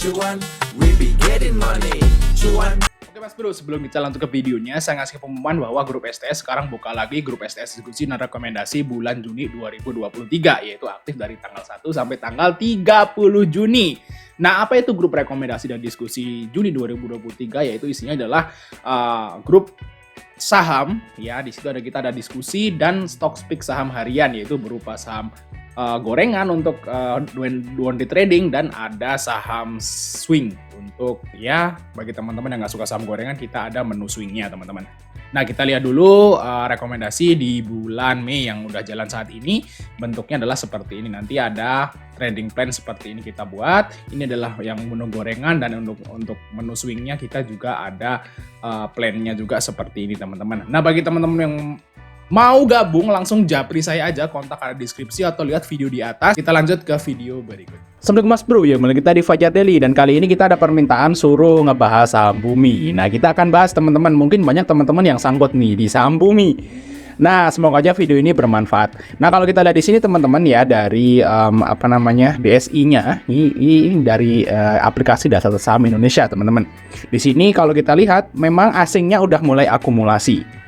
cuan, we be getting money, cuan. Oke Mas Bro, sebelum kita lanjut ke videonya, saya ngasih pengumuman bahwa grup STS sekarang buka lagi grup STS diskusi dan rekomendasi bulan Juni 2023, yaitu aktif dari tanggal 1 sampai tanggal 30 Juni. Nah, apa itu grup rekomendasi dan diskusi Juni 2023? Yaitu isinya adalah grup saham, ya. Di situ kita ada diskusi dan stock pick saham harian, yaitu berupa saham gorengan untuk one day trading, dan ada saham swing untuk, ya, bagi teman-teman yang nggak suka saham gorengan, kita ada menu swingnya teman-teman. Nah, kita lihat dulu rekomendasi di bulan Mei yang udah jalan saat ini. Bentuknya adalah seperti ini. Nanti ada trading plan seperti ini kita buat. Ini adalah yang menu gorengan, dan untuk menu swingnya kita juga ada plannya juga seperti ini teman-teman. Nah, bagi teman-teman yang mau gabung, langsung japri saya aja, kontak ada deskripsi atau lihat video di atas. Kita lanjut ke video berikut. Assalamualaikum Mas Bro, ya mulai kita di Fajar Daily, dan kali ini kita ada permintaan suruh ngebahas saham bumi. Nah, kita akan bahas teman-teman, mungkin banyak teman-teman yang sangkut nih di saham bumi. Nah, semoga aja video ini bermanfaat. Nah, kalau kita lihat di sini teman-teman ya, dari DSI-nya, ini dari aplikasi Dasar Saham Indonesia teman-teman. Di sini kalau kita lihat memang asingnya udah mulai akumulasi.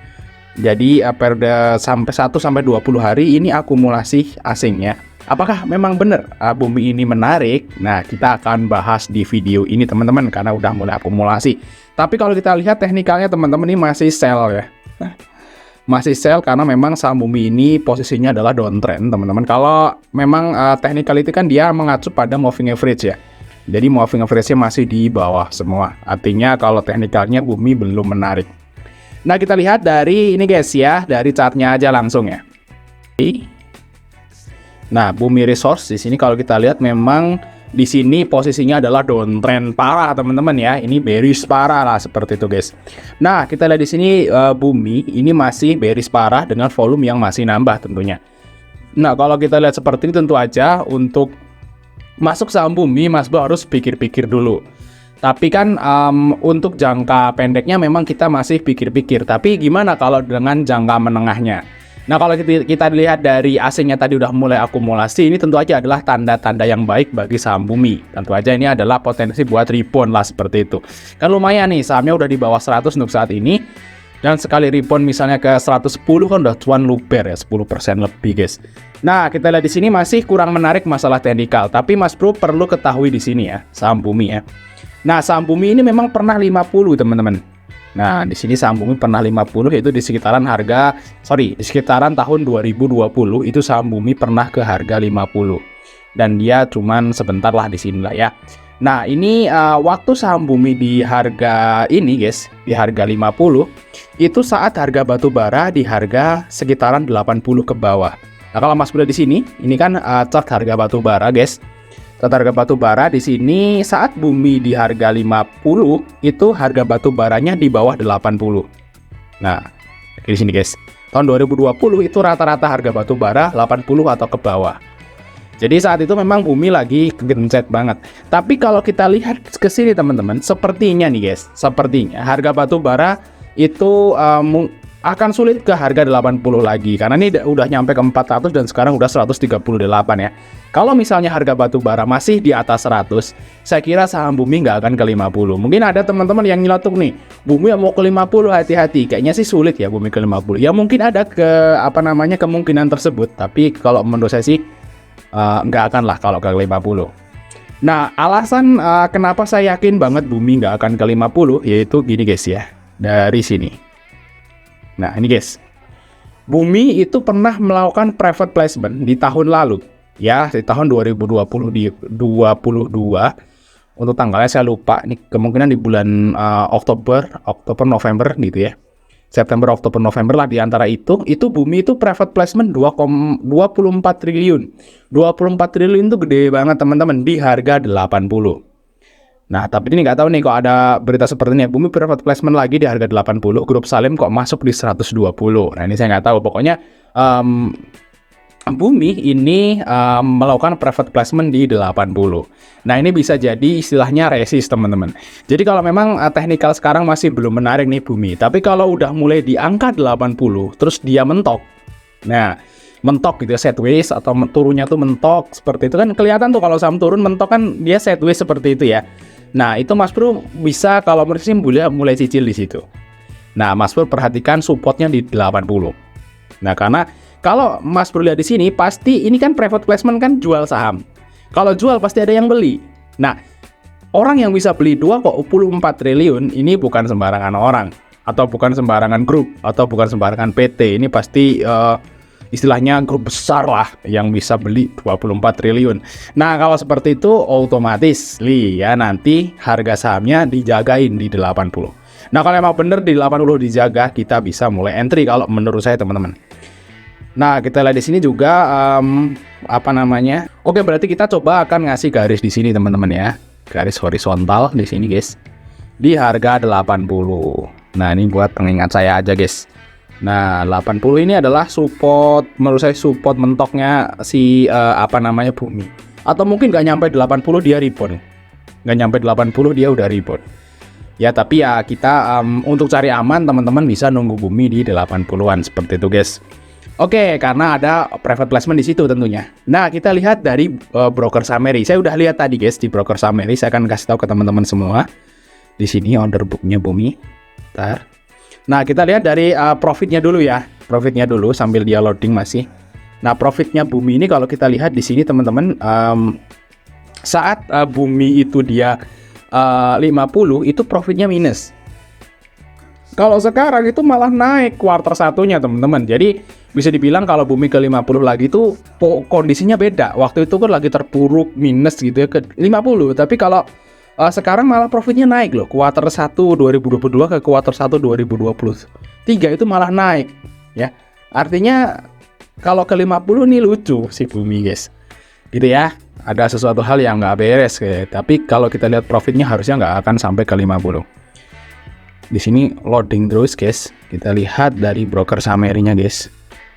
Jadi per sampai 1 sampai 20 hari ini akumulasi asingnya. Apakah memang benar bumi ini menarik? Nah, kita akan bahas di video ini teman-teman, karena udah mulai akumulasi. Tapi kalau kita lihat teknikalnya teman-teman, ini masih sell ya. Masih sell karena memang saham bumi ini posisinya adalah downtrend teman-teman. Kalau memang technical itu kan dia mengacu pada moving average ya. Jadi moving average-nya masih di bawah semua. Artinya kalau teknikalnya bumi belum menarik. Nah, kita lihat dari ini guys ya, dari chartnya aja langsung ya. Nah, bumi resource di sini kalau kita lihat memang di sini posisinya adalah downtrend parah teman-teman ya. Ini bearish parah lah seperti itu guys. Nah, kita lihat di sini bumi ini masih bearish parah dengan volume yang masih nambah tentunya. Nah, kalau kita lihat seperti ini, tentu aja untuk masuk saham bumi Mas Bro harus pikir-pikir dulu. Tapi kan untuk jangka pendeknya memang kita masih pikir-pikir. Tapi gimana kalau dengan jangka menengahnya? Nah, kalau kita lihat dari asingnya tadi udah mulai akumulasi, ini tentu aja adalah tanda-tanda yang baik bagi saham bumi. Tentu aja ini adalah potensi buat rebound lah seperti itu. Kan lumayan nih, sahamnya udah di bawah 100 untuk saat ini. Dan sekali rebound misalnya ke 110 kan udah cuan luber ya, 10% lebih guys. Nah, kita lihat di sini masih kurang menarik masalah teknikal. Tapi Mas Bro perlu ketahui di sini ya, saham bumi ya. Nah, saham bumi ini memang pernah 50 teman-teman. Nah, di sini saham bumi pernah 50, yaitu di sekitaran di sekitaran tahun 2020 itu saham bumi pernah ke harga 50. Dan dia cuman sebentar lah di sini lah ya. Nah, ini waktu saham bumi di harga ini guys, di harga 50, itu saat harga batu bara di harga sekitaran 80 ke bawah. Nah, kalau Mas Bro di sini, ini kan chart harga batu bara guys. Harga batu bara di sini saat bumi di harga 50 itu harga batu baranya di bawah 80. Nah, di sini guys. Tahun 2020 itu rata-rata harga batu bara 80 atau ke bawah. Jadi saat itu memang bumi lagi gencet banget. Tapi kalau kita lihat ke sini teman-teman, sepertinya nih guys, sepertinya harga batu bara itu akan sulit ke harga 80 lagi, karena ini udah nyampe ke 400 dan sekarang udah 138 ya. Kalau misalnya harga batu bara masih di atas 100, saya kira saham bumi nggak akan ke 50. Mungkin ada teman-teman yang nyeletuk nih, bumi mau ke 50, hati-hati. Kayaknya sih sulit ya bumi ke 50. Ya mungkin ada kemungkinan tersebut, tapi kalau menurut saya sih nggak akan lah kalau ke 50. Nah, alasan kenapa saya yakin banget bumi nggak akan ke 50 yaitu gini guys ya, dari sini. Nah, ini guys, bumi itu pernah melakukan private placement di tahun lalu ya, di tahun 2022. Untuk tanggalnya saya lupa, ini kemungkinan di bulan Oktober November gitu ya, September Oktober November lah, di antara itu bumi itu private placement 24 triliun. 24 triliun itu gede banget teman-teman, di harga 80. Nah, tapi ini nggak tahu nih kok ada berita seperti ini ya, bumi private placement lagi di harga 80, grup Salim kok masuk di 120. Nah, ini saya nggak tahu, pokoknya bumi ini melakukan private placement di 80. Nah, ini bisa jadi istilahnya resist teman-teman. Jadi kalau memang teknikal sekarang masih belum menarik nih bumi, tapi kalau udah mulai di angka 80 terus dia mentok. Nah, mentok gitu ya, sideways atau turunnya tuh mentok seperti itu kan kelihatan tuh, kalau saham turun mentok kan dia sideways seperti itu ya. Nah, itu Mas Bro bisa kalau menurut saya mulai cicil di situ. Nah, Mas Bro perhatikan supportnya di 80. Nah, karena kalau Mas Bro lihat di sini pasti ini kan private placement kan jual saham. Kalau jual pasti ada yang beli. Nah, orang yang bisa beli 2,4 triliun ini bukan sembarangan orang atau bukan sembarangan grup atau bukan sembarangan PT. Ini pasti istilahnya grup besar lah yang bisa beli 24 triliun. Nah, kalau seperti itu otomatis ya nanti harga sahamnya dijagain di 80. Nah, kalau emang bener di 80 dijaga, kita bisa mulai entry kalau menurut saya teman-teman. Nah, kita lihat di sini juga apa namanya? Oke, berarti kita coba akan ngasih garis di sini teman-teman ya. Garis horizontal di sini, guys. Di harga 80. Nah, ini buat pengingat saya aja, guys. Nah, 80 ini adalah support, menurut saya support mentoknya si apa namanya Bumi. Atau mungkin nggak nyampe 80 dia rebound. Nggak nyampe 80 dia udah rebound. Ya, tapi ya kita untuk cari aman teman-teman bisa nunggu Bumi di 80-an seperti itu, guys. Oke, karena ada private placement di situ tentunya. Nah, kita lihat dari broker summary. Saya udah lihat tadi, guys, di broker summary. Saya akan kasih tahu ke teman-teman semua. Di sini order booknya Bumi. Bentar. Nah, kita lihat dari profitnya dulu ya. Profitnya dulu sambil dia loading masih. Nah, profitnya Bumi ini kalau kita lihat di sini teman-teman, saat Bumi itu dia 50 itu profitnya minus. Kalau sekarang itu malah naik kuartal satunya teman-teman. Jadi bisa dibilang kalau Bumi ke 50 lagi itu kondisinya beda. Waktu itu kan lagi terpuruk minus gitu ya ke 50. Tapi kalau sekarang malah profitnya naik loh. Kuartal 1 2022 ke kuartal 1 2023 itu malah naik ya. Artinya kalau ke 50 nih lucu si Bumi, guys. Gitu ya. Ada sesuatu hal yang nggak beres kayak. Tapi kalau kita lihat profitnya harusnya nggak akan sampai ke 50. Di sini loading terus, guys. Kita lihat dari broker summary-nya, guys.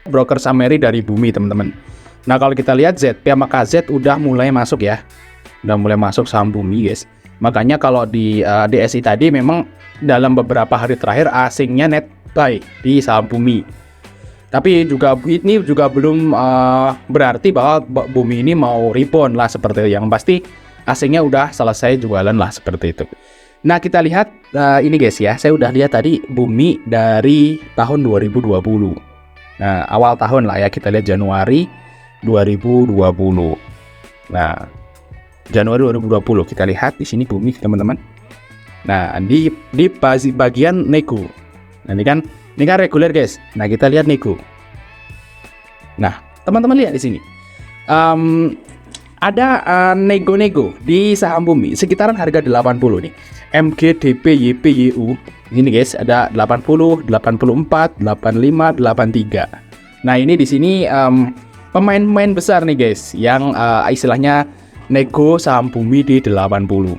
Broker summary dari Bumi, teman-teman. Nah, kalau kita lihat ZP sama KZ udah mulai masuk ya. Udah mulai masuk saham Bumi, guys. Makanya kalau di DSI tadi memang dalam beberapa hari terakhir asingnya net buy di saham Bumi. Tapi juga ini juga belum berarti bahwa Bumi ini mau rebound lah seperti itu. Yang pasti asingnya udah selesai jualan lah seperti itu. Nah, kita lihat ini, guys ya. Saya udah lihat tadi Bumi dari tahun 2020. Nah, awal tahun lah ya, kita lihat Januari 2020. Nah, Januari 2020 kita lihat di sini Bumi, teman-teman. Nah, di bagian nego. Nah, ini kan reguler, guys. Nah, kita lihat nego. Nah, teman-teman lihat di sini. Ada nego-nego di saham Bumi sekitaran harga 80 nih. MGDP YPYU. Ini, guys, ada 80, 84, 85, 83. Nah, ini di sini pemain-pemain besar nih, guys, yang istilahnya nego saham Bumi di 80.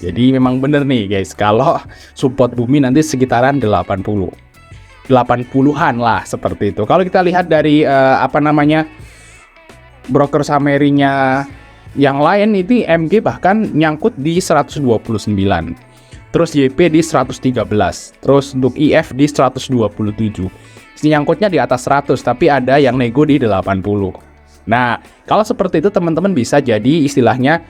Jadi memang bener nih, guys, kalau support Bumi nanti sekitaran 80-an lah seperti itu. Kalau kita lihat dari apa namanya broker summary-nya yang lain itu MG bahkan nyangkut di 129. Terus YP di 113. Terus untuk IF di 127. Nyangkutnya di atas 100, tapi ada yang nego di 80. Nah, kalau seperti itu teman-teman bisa jadi istilahnya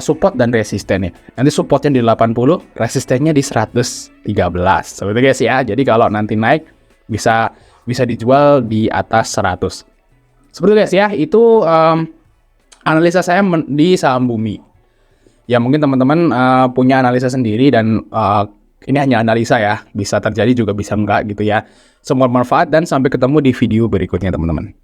support dan resisten ya. Nanti supportnya di 80, resistennya di 113. Seperti guys ya. Jadi kalau nanti naik bisa dijual di atas 100. Seperti guys ya, itu analisa saya di saham Bumi. Ya mungkin teman-teman punya analisa sendiri dan ini hanya analisa ya. Bisa terjadi juga bisa enggak gitu ya. Semoga bermanfaat dan sampai ketemu di video berikutnya teman-teman.